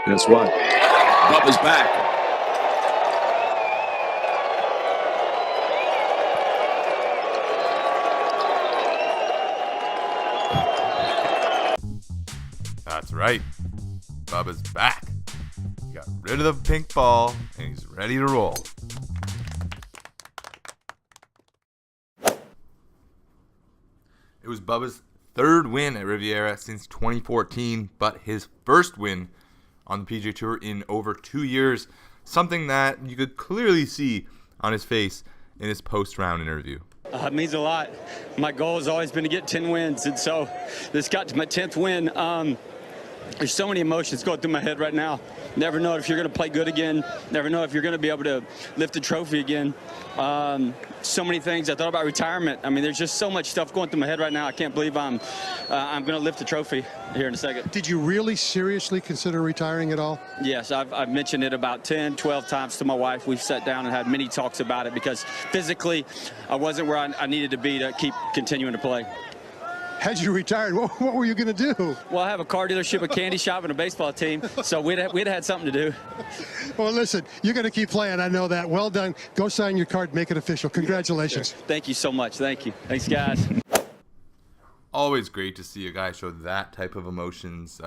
Guess what? Bubba's back. That's right. Bubba's back. He got rid of the pink ball, and he's ready to roll. It was Bubba's third win at Riviera since 2014, but his first win on the PGA Tour in over 2 years, something that you could clearly see on his face in his post-round interview. It means a lot. My goal has always been to get 10 wins, and so this got to my 10th win. There's so many emotions going through my head right now. Never know if you're going to play good again. Never know if you're going to be able to lift a trophy again. So many things. I thought about retirement. I mean, there's just so much stuff going through my head right now. I can't believe I'm going to lift a trophy here in a second. Did you really seriously consider retiring at all? Yes, I've mentioned it about 10, 12 times to my wife. We've sat down and had many talks about it because physically I wasn't where I needed to be to keep continuing to play. Had you retired, what were you going to do? Well, I have a car dealership, a candy shop, and a baseball team, so we'd had something to do. Well, listen, you're going to keep playing. I know that. Well done. Go sign your card, make it official. Congratulations. Thank you so much. Thank you. Thanks, guys. Always great to see a guy show that type of emotions.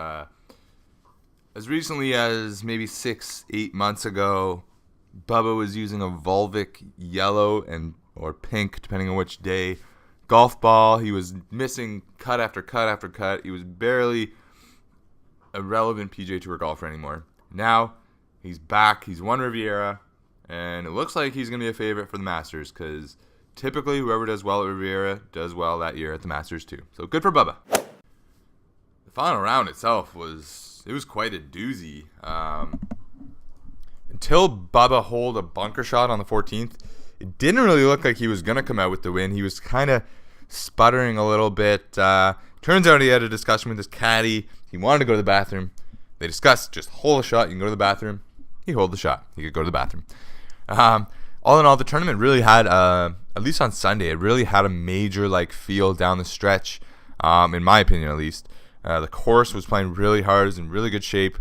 As recently as maybe 6-8 months ago, Bubba was using a Volvic yellow or pink, depending on which day, golf ball. He was missing cut after cut after cut. He was barely a relevant PGA Tour golfer anymore. Now he's back. He's won Riviera, and it looks like he's going to be a favorite for the Masters because typically whoever does well at Riviera does well that year at the Masters too. So good for Bubba. The final round itself was quite a doozy. Until Bubba holed a bunker shot on the 14th, it didn't really look like he was going to come out with the win. He was kind of sputtering a little bit. Turns out he had a discussion with his caddy. He wanted to go to the bathroom. They discussed, just hole a shot. You can go to the bathroom. He holed the shot. He could go to the bathroom. All in all, the tournament really had, at least on Sunday, it really had a major feel down the stretch, in my opinion at least. The course was playing really hard. It was in really good shape.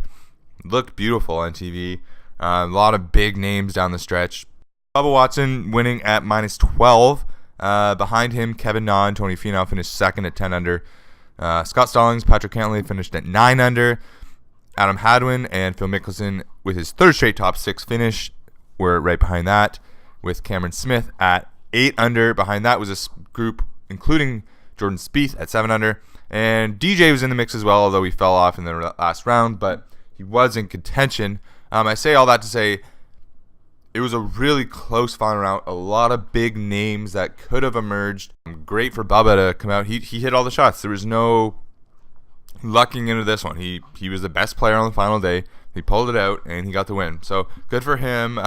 It looked beautiful on TV. A lot of big names down the stretch. Bubba Watson winning at minus 12. Behind him, Kevin Na and Tony Finau finished second at 10 under. Scott Stallings, Patrick Cantlay finished at 9 under. Adam Hadwin and Phil Mickelson with his third straight top 6 finish were right behind that, with Cameron Smith at 8 under. Behind that was a group including Jordan Spieth at 7 under. And DJ was in the mix as well, although he fell off in the last round, but he was in contention. I say all that to say it was a really close final round. A lot of big names that could have emerged. Great for Bubba to come out. He hit all the shots. There was no lucking into this one. He was the best player on the final day. He pulled it out, and he got the win. So good for him.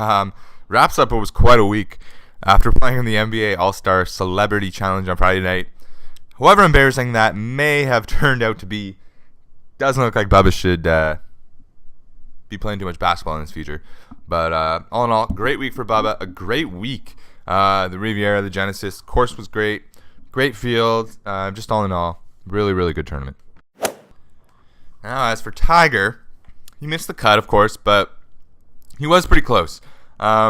Wraps up what was quite a week after playing in the NBA All-Star Celebrity Challenge on Friday night. However embarrassing that may have turned out to be, doesn't look like Bubba should be playing too much basketball in his future. But all in all, great week for Bubba. A great week. The Riviera, the Genesis course was great. Great field. Just all in all, really, really good tournament. Now, as for Tiger, he missed the cut, of course, but he was pretty close.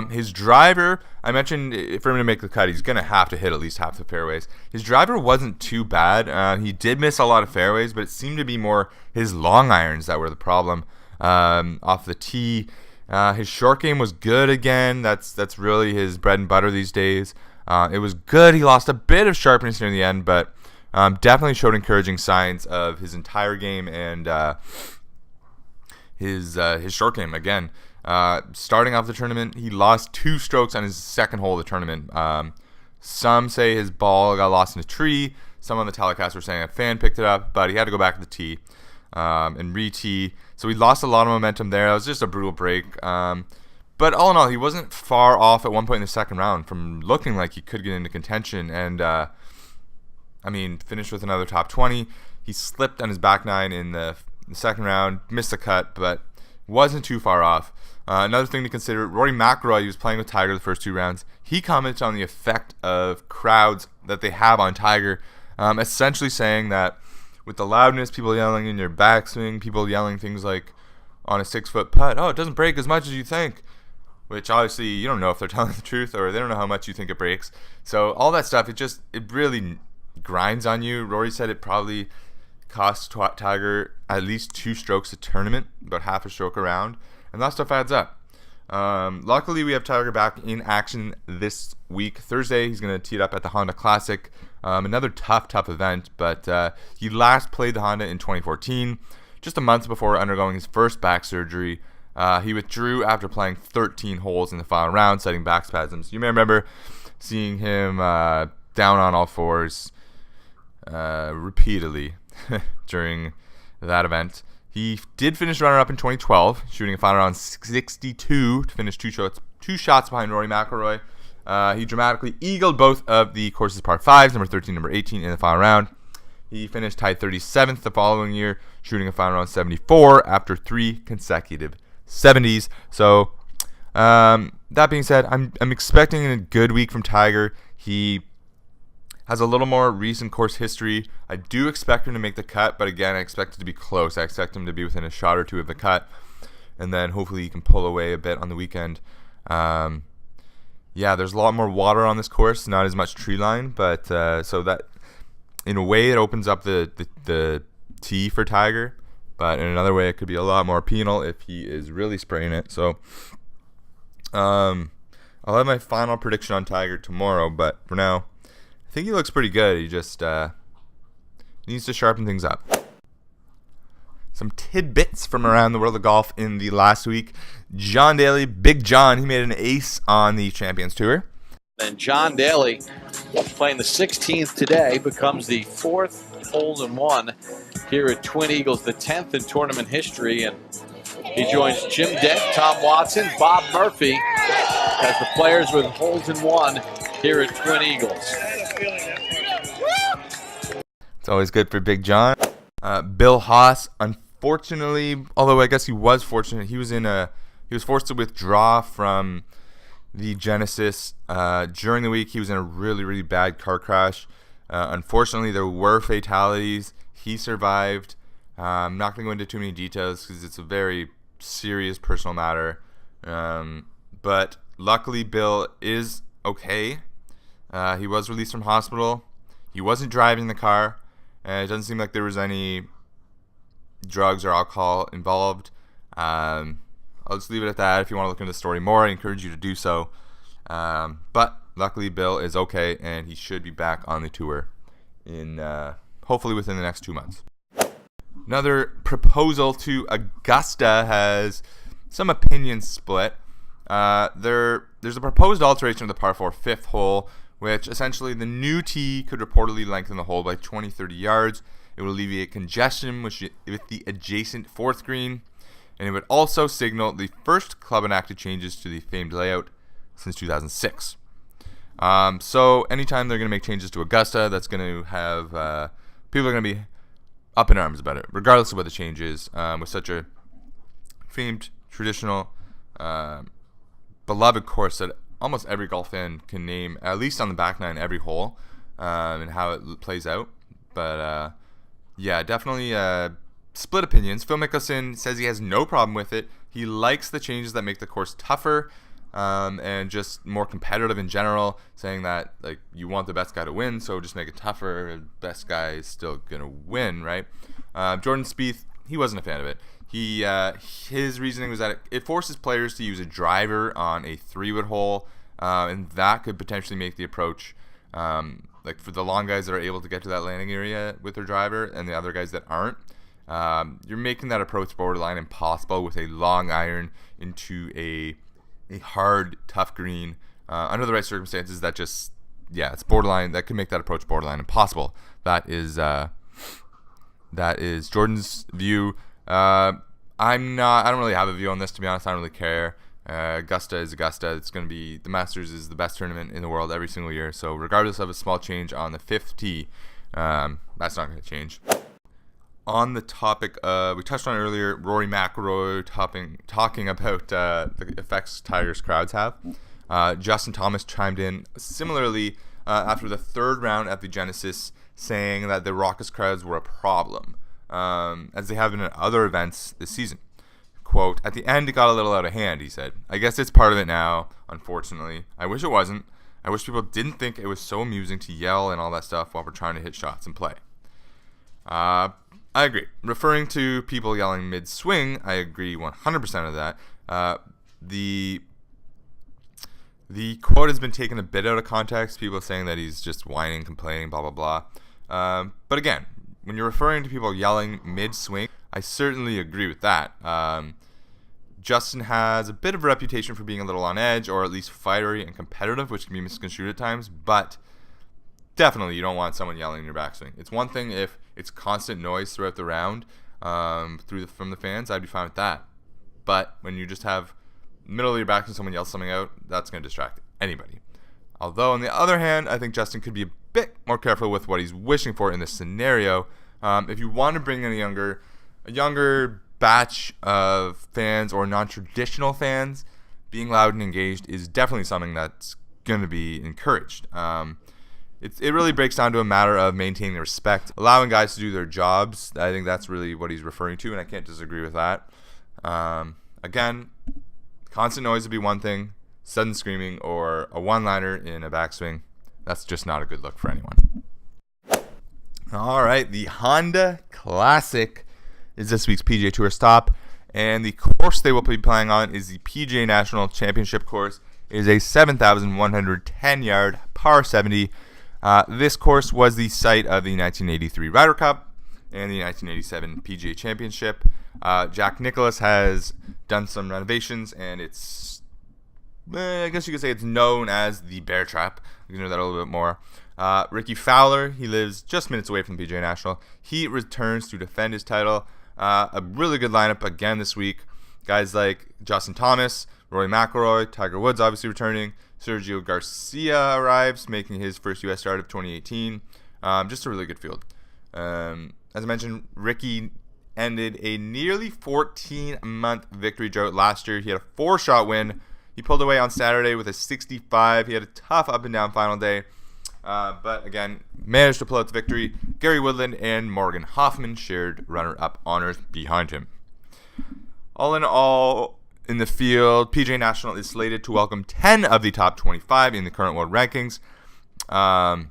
His driver, I mentioned for him to make the cut, he's going to have to hit at least half the fairways. His driver wasn't too bad. He did miss a lot of fairways, but it seemed to be more his long irons that were the problem. Off the tee, his short game was good again. That's really his bread and butter these days. It was good. He lost a bit of sharpness near the end, but definitely showed encouraging signs of his entire game and his short game again. Starting off the tournament, he lost 2 strokes on his second hole of the tournament. Some say his ball got lost in a tree. Some on the telecast were saying a fan picked it up, but he had to go back to the tee and re-tee. So he lost a lot of momentum there. It was just a brutal break. But all in all, he wasn't far off at one point in the second round from looking like he could get into contention. And, finished with another top 20. He slipped on his back 9 in the second round, missed the cut, but wasn't too far off. Another thing to consider, Rory McIlroy, he was playing with Tiger the first 2 rounds. He commented on the effect of crowds that they have on Tiger, essentially saying that with the loudness, people yelling in your backswing, people yelling things like, on a 6-foot putt. Oh, it doesn't break as much as you think. Which obviously you don't know if they're telling the truth, or they don't know how much you think it breaks. So all that stuff, it really grinds on you. Rory said it probably cost Tiger at least 2 strokes a tournament, about half a stroke around, and that stuff adds up. Luckily, we have Tiger back in action this week. Thursday, he's going to tee it up at the Honda Classic. Another tough event, but he last played the Honda in 2014, just a month before undergoing his first back surgery. He withdrew after playing 13 holes in the final round, citing back spasms. You may remember seeing him down on all fours repeatedly during that event. He did finish runner-up in 2012, shooting a final round 62 to finish two shots behind Rory McIlroy. He dramatically eagled both of the course's par 5s, number 13 and number 18, in the final round. He finished tied 37th the following year, shooting a final round 74 after 3 consecutive 70s. So, that being said, I'm expecting a good week from Tiger. He has a little more recent course history. I do expect him to make the cut, but again, I expect it to be close. I expect him to be within a shot or two of the cut, and then hopefully he can pull away a bit on the weekend. There's a lot more water on this course, not as much tree line, but so that in a way it opens up the tee for Tiger, but in another way it could be a lot more penal if he is really spraying it. So I'll have my final prediction on Tiger tomorrow, but for now, I think he looks pretty good. He just needs to sharpen things up. Some tidbits from around the world of golf in the last week. John Daly, Big John, he made an ace on the Champions Tour. And John Daly, playing the 16th today, becomes the 4th hole-in-one here at Twin Eagles, the 10th in tournament history. And he joins Jim Dent, Tom Watson, Bob Murphy as the players with holes-in-one here at Twin Eagles. It's always good for Big John. Bill Haas, unfortunately, although I guess he was fortunate, he was forced to withdraw from the Genesis during the week. He was in a really bad car crash. Unfortunately, there were fatalities. He survived. I'm not going to go into too many details because it's a very serious personal matter. But luckily, Bill is okay. He was released from hospital. He wasn't driving the car. It doesn't seem like there was any drugs or alcohol involved. I'll just leave it at that. If you want to look into the story more, I encourage you to do so. But luckily, Bill is okay, and he should be back on the tour in hopefully within the next 2 months. Another proposal to Augusta has some opinions split. There's a proposed alteration of the par 4 5th hole, which essentially the new tee could reportedly lengthen the hole by 20-30 yards. It would alleviate congestion with the adjacent 4th green, and it would also signal the first club-enacted changes to the famed layout since 2006. So anytime they're going to make changes to Augusta, that's going to have people are going to be up in arms about it, regardless of what the change is. With such a famed, traditional, beloved course that almost every golf fan can name, at least on the back nine, every hole, and how it plays out. But definitely split opinions. Phil Mickelson says he has no problem with it. He likes the changes that make the course tougher and just more competitive in general, saying that like you want the best guy to win, so just make it tougher. The best guy is still gonna win, right? Jordan Spieth, he wasn't a fan of it. His reasoning was that it forces players to use a driver on a 3-wood hole, and that could potentially make the approach, like for the long guys that are able to get to that landing area with their driver, and the other guys that aren't, you're making that approach borderline impossible with a long iron into a hard, tough green under the right circumstances. That just, it's borderline. That could make that approach borderline impossible. That is Jordan's view. I don't really have a view on this, to be honest. I don't really care. Augusta is Augusta. It's going to be, the Masters is the best tournament in the world every single year. So regardless of a small change on the 5th tee, that's not going to change. On the topic, we touched on earlier, Rory McIlroy talking about the effects Tiger's crowds have. Justin Thomas chimed in similarly after the 3rd round at the Genesis, saying that the raucous crowds were a problem, as they have been at other events this season. quote, "At the end, it got a little out of hand," he said. "I guess it's part of it now, unfortunately. I wish it wasn't. I wish people didn't think it was so amusing to yell and all that stuff while we're trying to hit shots and play." I agree. Referring to people yelling mid-swing, I agree 100% of that. The quote has been taken a bit out of context. People saying that he's just whining, complaining, blah, blah, blah. But again, when you're referring to people yelling mid-swing, I certainly agree with that. Justin has a bit of a reputation for being a little on edge, or at least fiery and competitive, which can be misconstrued at times, but definitely you don't want someone yelling in your backswing. It's one thing if it's constant noise throughout the round from the fans, I'd be fine with that. But when you just have middle of your backswing, someone yells something out, that's going to distract anybody. Although, on the other hand, I think Justin could be a bit more careful with what he's wishing for in this scenario. If you want to bring in a younger batch of fans or non-traditional fans, being loud and engaged is definitely something that's going to be encouraged. It really breaks down to a matter of maintaining respect, allowing guys to do their jobs. I think that's really what he's referring to, and I can't disagree with that. Again, constant noise would be one thing. Sudden screaming or a one-liner in a backswing, that's just not a good look for anyone. All right, the Honda Classic is this week's PGA Tour stop, and the course they will be playing on is the PGA National Championship course. It is a 7,110-yard par 70. This course was the site of the 1983 Ryder Cup and the 1987 PGA Championship. Jack Nicklaus has done some renovations, and it's, I guess you could say it's known as the Bear Trap. You can know that a little bit more. Ricky Fowler, he lives just minutes away from the PGA National. He returns to defend his title. A really good lineup again this week. Guys like Justin Thomas, Rory McIlroy, Tiger Woods obviously returning. Sergio Garcia arrives, making his first U.S. start of 2018. Just a really good field. As I mentioned, Ricky ended a nearly 14-month victory drought last year. He had a 4-shot win. He pulled away on Saturday with a 65. He had a tough up-and-down final day. But again, managed to pull out the victory. Gary Woodland and Morgan Hoffman shared runner-up honors behind him. All in all, in the field, PGA National is slated to welcome 10 of the top 25 in the current world rankings. And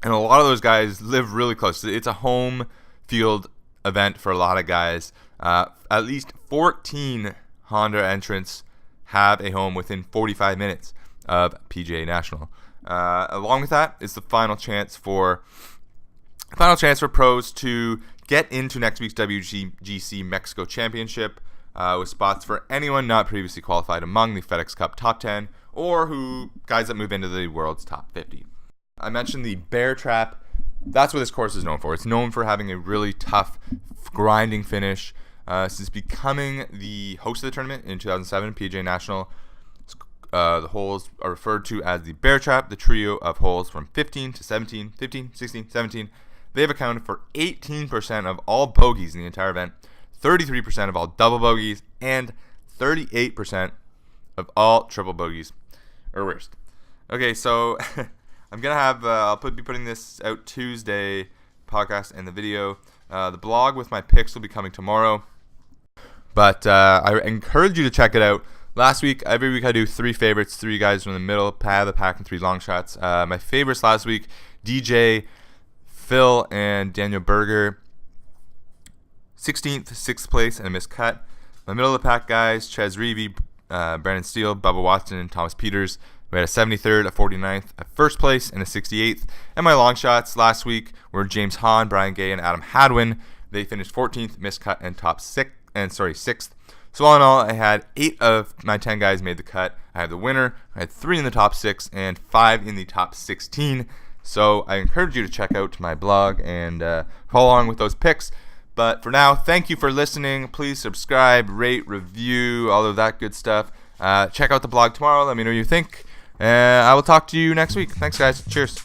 a lot of those guys live really close. It's a home field event for a lot of guys. At least 14 Honda entrants have a home within 45 minutes of PGA National. Along with that is the final chance for pros to get into next week's WGC Mexico Championship, with spots for anyone not previously qualified among the FedEx Cup top 10 or guys that move into the world's top 50. I mentioned the Bear Trap. That's what this course is known for. It's known for having a really tough, grinding finish. Since becoming the host of the tournament in 2007, PGA National, the holes are referred to as the Bear Trap, the trio of holes from 15 to 17, 15, 16, 17. They've accounted for 18% of all bogeys in the entire event, 33% of all double bogeys, and 38% of all triple bogeys, or worst. Okay, so I'm going to have, I'll be putting this out Tuesday, podcast and the video. The blog with my picks will be coming tomorrow, but I encourage you to check it out. Every week I do 3 favorites, 3 guys from the middle, pad of the pack, and 3 long shots. My favorites last week, DJ, Phil, and Daniel Berger. 16th, 6th place, and a missed cut. My middle of the pack guys, Ches Reavie, Brandon Steele, Bubba Watson, and Thomas Peters. We had a 73rd, a 49th, a first place, and a 68th. And my long shots last week were James Hahn, Brian Gay, and Adam Hadwin. They finished 14th, missed cut, and 6th. So all in all, I had 8 of my 10 guys made the cut. I had the winner. I had 3 in the top 6 and 5 in the top 16. So I encourage you to check out my blog and follow along with those picks. But for now, thank you for listening. Please subscribe, rate, review, all of that good stuff. Check out the blog tomorrow. Let me know what you think. I will talk to you next week. Thanks, guys. Cheers.